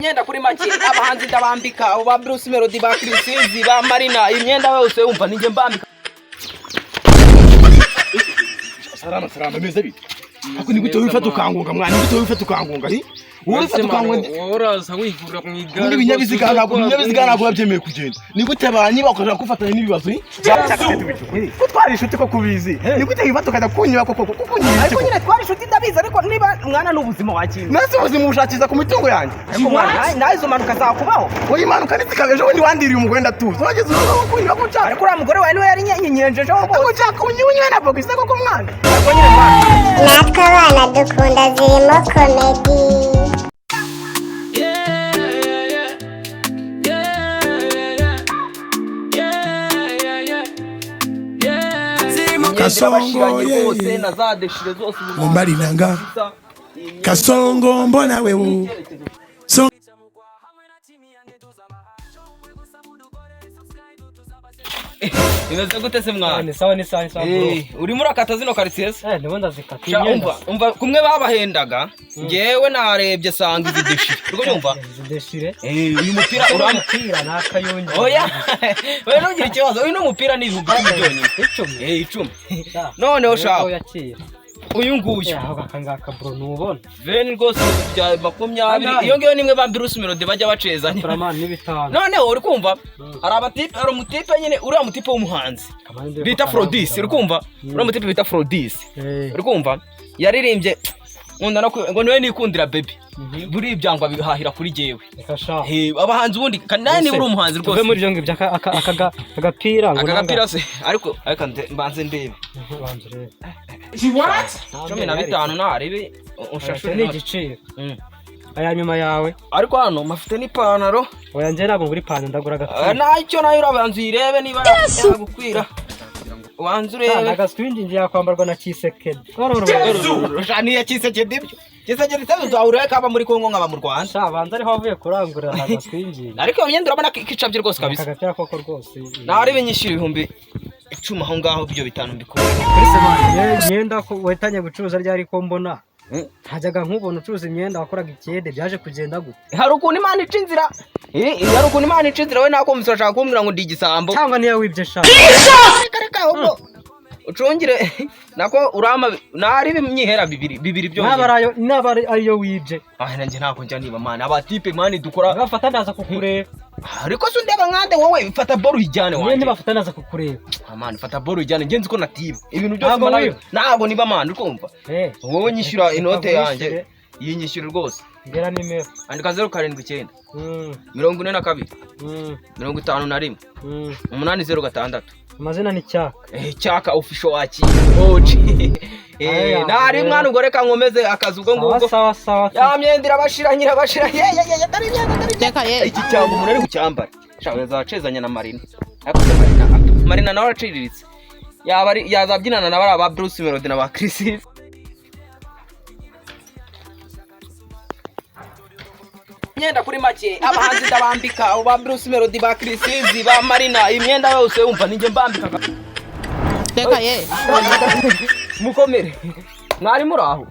Imyenda kuri make abahanzi ndabambika abo ba Bruce Melody ba Chrisizi ba Marina imyenda yose umva ninge mbambika. Salama meze bite. Ako ni gute wifata ukangunga mwana ni gute wifata ukangunga hi? Wowe fata ukangunga uraza wigura mu igare. Muri binyabiziga ntabwo babyemeye kugenda. Ni gute banyi bakoje kufatanya n'ibibazo hi? Ko twari inshuti ko kubizi. Ni gute wifata ukajya kunyura ko kunyira. Ariko nyine twari inshuti ndabizi ariko niba mwana n'ubuzima wakintu. Nase ubuzima ushakiza ku mitungo yanjye. Naho izo manuka zakubaho. Oyi manuka nitikabeje undi wandiriye umugwenda tu. Urageze urugo kunyura ko cyane. Ariko uriya mugore wawe niwe yari nyenyenjeje ho bose. Ushaka unyunywe na bogise koko mwana. Ariko nyine mwana. Natwe abana dukunda zirimo komedi. Kasongo yose na za deshire zose mumbali nanga Kasongo mbona wewe Imeze gute se mwana? Ni sawa bro. Uri muri akata zino quartiers? Nibo ndazikata. Umva kumwe babahendaga ngewe narebye sanga izi deshire. Uriko nyumva? Deshire. Uyu mupira uramupira nakayonje. Oya. Wewe ntugira ikibazo. Uyu mupira ni ibihumbi 10. 10. Noneho shaka. Uyu nguyu akangaka bro nubona veni rwose bya 20 iyo ngiyo nimwe ba Bruce Melody bajya bacezanya noneho uri kumva ari abatipe ari umutipe nyine uriya mutipe w'umuhanzi bita Frodis uri kumva uriya mutipe bita Frodis uri kumva yaririmbye nkunda ngo niwe nikundira baby buri ibyangwa bihahira kuri jewe abahanzi ubundi kanani ni uri umuhanzi rwose tuve muri jonge byaka akagapira ngo akagapira se ariko mbanze ndebe What? 15 narebe ushashe ni igiciro. Aya nyuma yawe. Ariko hano mafite ni panaro. Oya nje ntabwo nguri panaro ndagura gatatu. Nacyo nayo urabanza irebe niba yagukwira. Wanzu urebe. Agaswingi ngiye kwambarwa na Kisekedi. Ni ya Kisekedi ibyo. Kisekedi tazo zawureka aba muri Kongo nkaba mu Rwanda. Shabanza ari havuye kurangurira agaswingi. Ariko imyenda urabona kicabye rwose kabisa. Kagapira koko rwose. Narebe nyishira 10 aho ngaho byo bitanu bikora. Imyenda ko wetanye gucuruza ryari ko mbona. Hajyaga nkubona ucuruza imyenda wakoraga ikede byaje kugenda gute? Hari ukuntu Imana ica inzira. Hari ukuntu Imana ica inzira we nako musashaka kumbwira ngo ndi igisambo. Cyangwa niyo wibye shaka. Reka ahubwo. Ucungire nako urama nari bimyihera bibiri byo. Nabari ariyo wibye. Nanjye ntako njya niba mana abatipe mani dukora bafata ndaza kukureba. Ariko se ndeba nkande wowe fata boro ijyane wanjye. Niba bafata ndaza kukureba. Mani fata boro ijyane ngenzi ko natiba. Ibintu byose ntabwo niba mani ukumva. Wowe nyishyura inote yanjye yinyishyura rwose. Ngera nimero. Andika 079. 42. 51. 806. Amazina ni Cyaka. Cyaka official waki. Oji. Nari mwana ugoreka nkomeze akazi ubwo ngubwo. Sawa. Ya myendira bashiranyira tari imyenda. Iki cyangwa umuntu ari gucyambara. Shawe zacezanya na Marina. Ariko Marina nawe araciriritse. Yazabyinana na aba Bruce Melody na ba Chrisizi. Imyenda kuri make abahanzi ndabambika abo ba Bruce Melody ba Chrisizi ba Marina imyenda yose umva ninge mbambika. Mukomere mwari muri aho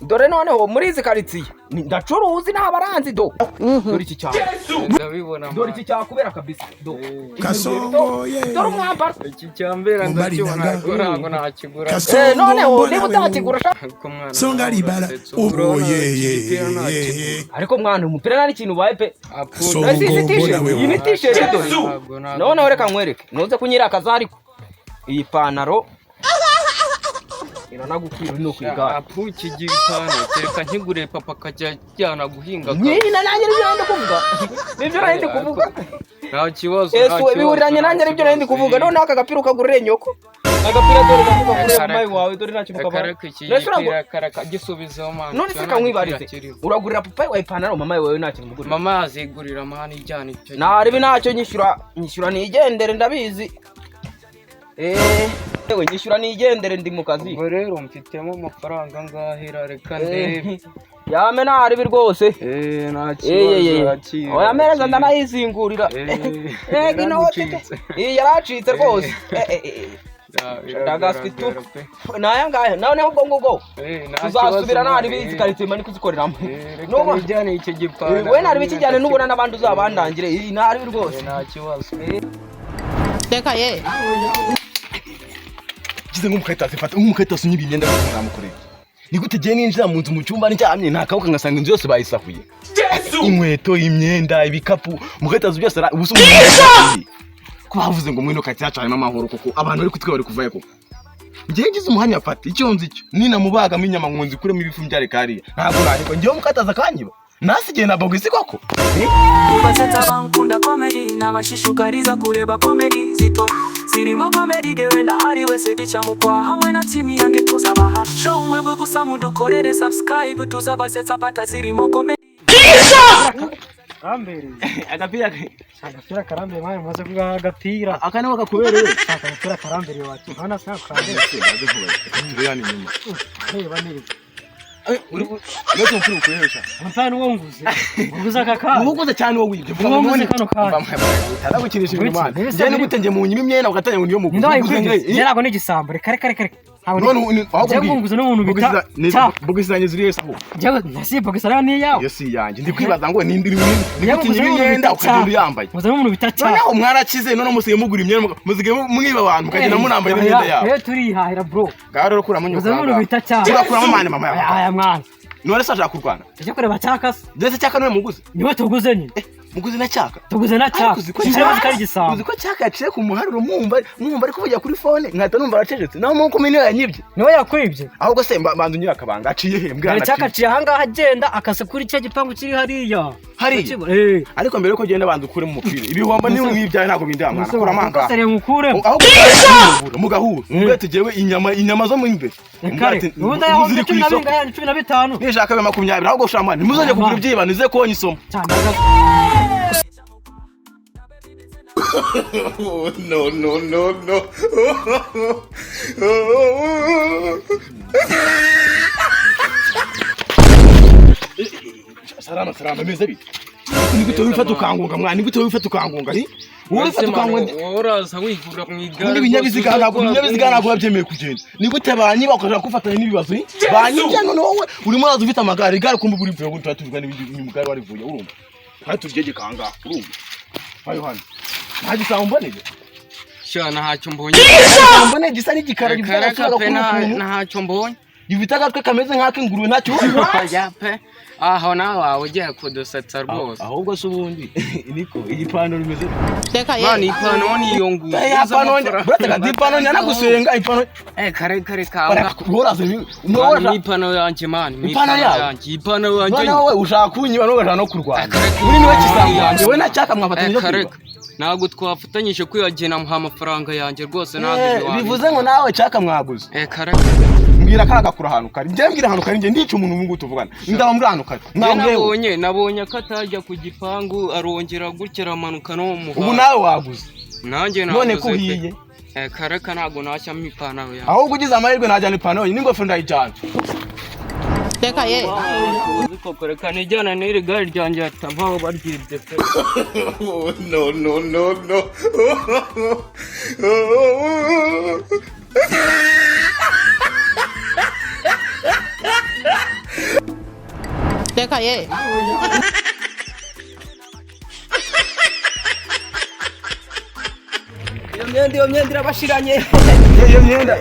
dore noneho muri izi karitsiye ndacuruzi n'abaranzi do dore iki cyane dore iki cyakubera kabisa do Kasongo dore umwambaro iki cyambera ndakibona ngo nakigura noneho niba utakigura songa libala ariko mwana umupira nari ikintu baye pe iyi t-shirt dore noneho reka nkwereke nuze kunyira akazariko iyi panaro iranagukwira no kwiga apuki gitana kereka nkigure papa kajya cyana guhinga nyina nanjye nibyo kuvuga nibyo nandi kuvuga nta kibazo bihuriranye nanjye nibyo nandi kuvuga none aka gapira ukagurire nyoko agapira dore kavuga kuri mamayi wawe dore nacyo mukaba karaka gisubizo mana none se kankwibarize uragurira papa wawe ipantaro mamayi wawe nacyo mugurira mama azigurira mani ijyana icyo naribi nacyo nyishyura nigendere ndabizi yewe nyishyura nigendere ndi mu kazi ubwo rero mfitemo amafaranga ngahera reka ndebe yame naribi rwose nta kibazo oya mereza ndanayizingurira inote yaracitse rwose ndagaswe tu naya ngaya nawe ubwo ngubwo tuzasubira nari bizi karite mani kuzikoreramo nuko bijyane icyo gipana we nari bikijyane nubona nabandi uzabandangire nari rwose nta kibazo Teka ye gize nk'umukayitasi fata nk'umukayitasi unyiba imyenda bamukoreye ni gute giye ninjira mu nzu mu cyumba ndyamye ntakabuka ngasanga inzu yose bayisahuye inkweto imyenda ibikapu umukayitasi byose ubusa ko bavuze ngo mwino kati yacanye amahoro koko abantu bari kutwe bari kuvaye koko ngiye ngize umuhanya afata icyo nzi cyo nina mubagamo inyama nkunzi kuremo ibifu byare kariya ntabwo nahiko ngiye mukataza kanyiba nasigiye na bagwisi koko Baseta bankunda comedy nabashishukariza kureba comedy zito zirimo comedy gewenda ari wese gicamuka hamwe na team yange tuzabaha show mwebwe gusa mudukorere subscribe tuzabasetsa pata zirimo comedy Rambere agapira karambere mwana maze kugaha agapira akana bakakubereye agapira karambere wacu hana saka karambere ndiyani nyuma reba neza Gato mfuru kuhesha. Mfano wonguze. Nguza kaka. Nguguze cyane wowe wibye. Wonguze kano kaka. Taragukirisha imana. Ngiye nigutenge mu nyima imyenda ugatanya ngo niyo muguze. Ngiye nako n'igisambo. Kare. None ahubwo nguze n'umuntu bita. Bogizanye ziri yesa ho. Ngiye nasi bogisana ni yawe. Yo si yanjye. Ndi kwibaza ngo nindi imyenda ukagenda yambaye. Nguze n'umuntu bita cha. Noneho mwarakize none musiye mugura imyenda musige mwiba abantu mukagenda munambaye imyenda yawe. Turihahira bro. Garo rokura munyo. Nguze n'umuntu bita cha. Turakura mama mama yawe. Aya mwana. None sashaka kurwana. Ije kureba cyakase. Ndetse cyaka none muguze. Niwe tuguze nyine. Muguze na cyaka. Tuguze na cyaka. Kishira kari gisambo. Uzi ko cyaka yaciye ku muharuro mwumva ari kuvugira kuri phone nkata numva aracecetse. Naho mu komine yanyibye. Niwe yakwibye. Ahubwo se mbandu nyira kabanga aciye he mbwana. Cyaka aciye hanga agenda akase kuri cyo gipangu kiri hariya. Hariya. Ariko mbere ko genda bandu kure mu mupira. Ibihomba ni nk'ibyaye ntago bindamana. Kora manga. Sare ngukure. Ahubwo mugahura. Mbete jewe inyama zo mu imbere. Mbete. Ubundi yaho 15. Nishaka be 20 ahubwo shamani. Muzoje kugura ibyibanize ko nyisoma. No. Salama meze bite. Nigute wifata ukangunga mwana nigute wifata ukangunga ni wifata ukangunga uraza wigura mu igare ibinyabiziga ntabwo babyemeye kugenda nigute banyiba ukaja kufatanya n'ibibazo banyibye none wowe urimo uraza ufite amagare igare kumbe buri vuye ngo tuvuga n'ibindi mugare wari vuye urumva kandi tugege kanga urumva ayo hano ntaje samboneye cyana hacyo mbonye mbone gisa n'igikara ntacyo mbonye Yubita gatwe kameze nk'akingurube ntacyo yape aho nawe ugiye kudusetsa rwose ahubwo se ubundi niko igipano rimeze Teka ye Mani ipano niyo nguye Brother dipano nyana gusenga ipano kare kanga Uraze ni ipano yanje mani ipano yanjye nawe ushaka kunyiba n'ugashaka no kurwana uri niwe kisambo yanjye we nacyaka mwafatanyije kare ntabwo twafatanyije kwiyagena muha amafaranga yanjye rwose ntabwo bivuze ngo nawe cyaka mwaguze kare mbwira karagakura ahantu kari njye mbwira ahantu kari njye ndica umuntu ubu tuvugana ndaba mbwira ahantu kari nabonye ko atajya ku gipangu arongera gukira amanuka no mu ubu nawe waguze nanjye none kuhiye kare ntabwo nashyamo ipantaro yawe ahubwo ugize amahirwe najyana ipantaro n'ingofero ndayijyana Teka ye Reka nijyana n'iri gare ryanjye atavaho baryibye pe No Teka ye iyo myenda irabashiranye iyo myenda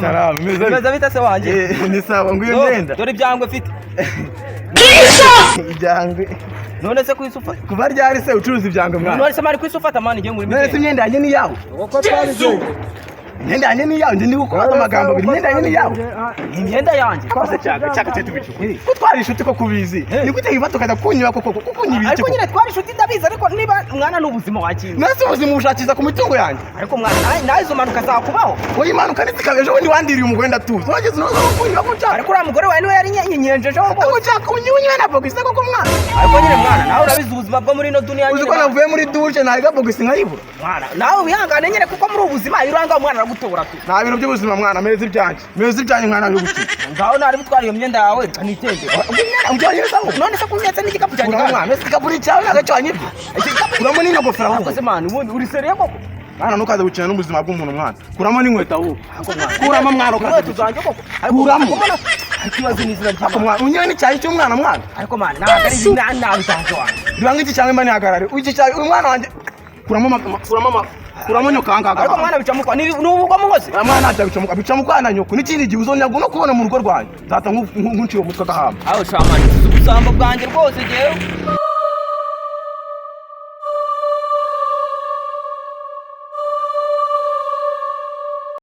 salama meza bita se wanje ni sawa ngo iyo myenda dore ibyangwe mfite ibyangwe none se kwisufa kuba ryari se ucuruza ibyangwe mwana none se mari kwisufata mani ngiye muri none se imyenda yanjye ni yawe uko twabije imyenda yanjye ni yawe ndi gukora amagambo abiri imyenda yanjye ni yawe imyenda yanjye kose cyaka cyo tubicukuri ko twari inshuti ko kubizi ni gute yiba tukajya kunyiba koko kunyibike ariko nyine twari inshuti ndabizi ariko niba mwana n'ubuzima wakinga nase ubuzima ushakiza ku mitungo yanjye ariko mwana nawe izo manuka zakubaho oyi manuka nitikabeje ubundi wandiriye umugore ndatuza wageze no kunyiba ko cyane ariko uriya mugore wawe niwe yari nyenyenjeje wo ko cyaka unyiwe na bogisi koko mwana ariko nyine mwana nawe urabizi ubuzima bwo muri no dunia uzi ko navuye muri douche ntaga bogisi nkayibura mwana nawe wihangane nyine kuko muri ubuzima iranga umwana aragutora tu nta bintu by'ubuzima mwana meze ibyanjye mwana byo guki ngaho nari bitwara iyo myenda yawe kanitende none se kunyetse n'igikapu cyanjye mwana mese igikapu cyawe nagacyanye uramo n'ino gofera akoze mwana ubundi uri seriye koko Mwana nukaza gukina n'ubuzima bw'umuntu mwana. Kuramo n'inkweto aho. Kuramo mwana inkweto zanjye koko kuramo. ikibazo ni izina ry'Imana Mwana unyene n'icyayi cy'umwana mwana. ariko mwana ntabwo ari ibinana bitanze wanjye Bibanga iki cyangwa imba nihagarare. Iki cyayi umwana wanjye kuramo nyokangaga. ariko mwana bicamuka n'ubugwa mu hose Mwana ntabyo bicamuka na nyoko n'ikindi gihe uzonyago no kubona mu rugo rwanjye. Data nk'unciye umutwe agahamba. aho shamani ubusambo bwanjye rwose jewe